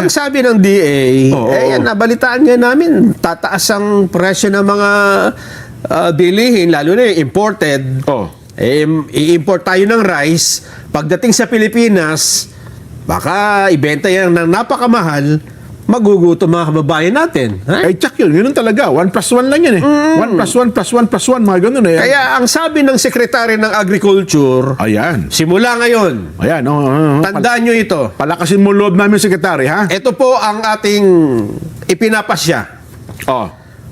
Ang sabi ng DA, yan, nabalitaan nga namin, tataas ang presyo ng mga bilihin, lalo na yung imported. I-import tayo ng rice. Pagdating sa Pilipinas, baka ibenta yan ng napakamahal, magugutom mga kababayan natin. Eh, tsak yun. Yun talaga. 1 plus 1 lang yan eh. 1 plus 1 plus 1 plus 1, mga ganun eh. Kaya ang sabi ng Secretary ng Agriculture, ayan. simula ngayon, Ayan. tandaan nyo ito. Palakasin mo loob namin, Secretary, ha? Ito po ang ating ipinapasya.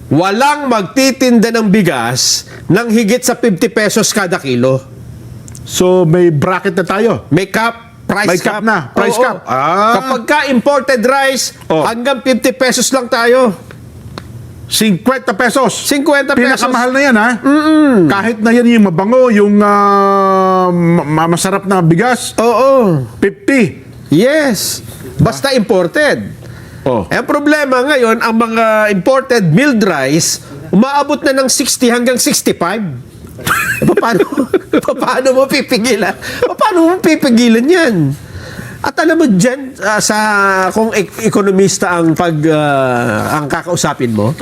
Walang magtitinda ng bigas ng higit sa 50 pesos kada kilo. So, may bracket na tayo. May cap. Price May cap na. Price cap. Kapag ka imported rice, hanggang 50 pesos lang tayo. 50 pesos. 50 pesos. Pinakamahal na yan, ha? Kahit na yan yung mabango, yung masarap na bigas. 50. Yes. Basta imported. Ang problema ngayon, ang mga imported milled rice, umaabot na ng 60 hanggang 65. Paano mo pipigilan? Paano mo pipigilan yan? At alam mo dyan, kung ekonomista ang ang kakausapin mo,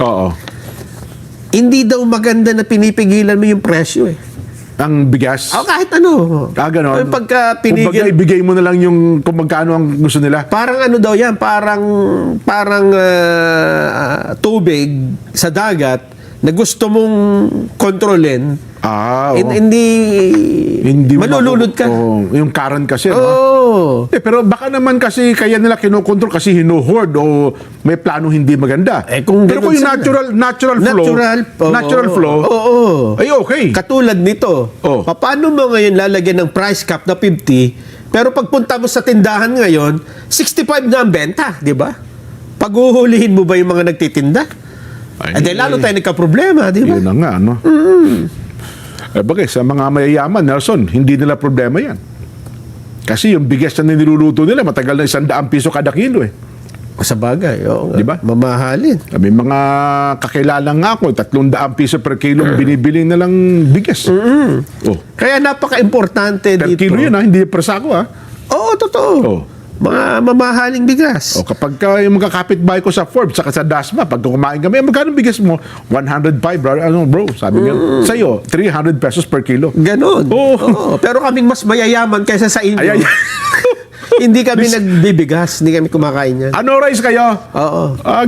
hindi daw maganda na pinipigilan mo yung presyo eh. Ang bigas? Kahit ano. Ganon. Pagka pinigil... Kumbaga, ibigay mo na lang yung kung magkano ang gusto nila. Parang ano daw yan, parang tubig sa dagat na gusto mong kontrolin. Hindi malulunod ka. Yung current kasi. Pero baka naman kasi kaya nila kinokontrol kasi hino-hoard o may plano hindi maganda. Pero kung yung natural flow, ay okay. Katulad nito. Paano mo ngayon lalagyan ng price cap na 50, pero pagpunta mo sa tindahan ngayon, 65 na ang benta, di ba? Paghuhulihin mo ba yung mga nagtitinda? Lalo tayo nagka-problema, di ba? Yun na nga, no? Bagay, sa mga mayayaman, Nelson, hindi nila problema yan. Kasi yung bigas na niluluto nila, matagal na 100 piso kada kilo eh. Sa bagay, diba? Mamahalin. May mga kakilala nga ako, 300 piso per kilo binibili na lang bigas. Kaya napaka-importante per dito. Per kilo yun, hindi per sako, ha? Oo, totoo. Mga mamahaling bigas. Kapag yung mga kapitbahay ko sa Forbes, saka sa Dasma, pag kumain kami, magkano bigas mo? 105, bro. Bro, sabi niya. Sa'yo, 300 pesos per kilo. Ganon. Pero kaming mas mayayaman kaysa sa inyo. Hindi kami nagbibigas. Hindi kami kumakain yan. Ano rice kayo?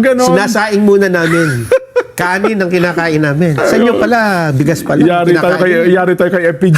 Ganon. Sinasaing muna namin. Kanin ang kinakain namin. Sa inyo pala, bigas pala. Yari tayo kay FPG.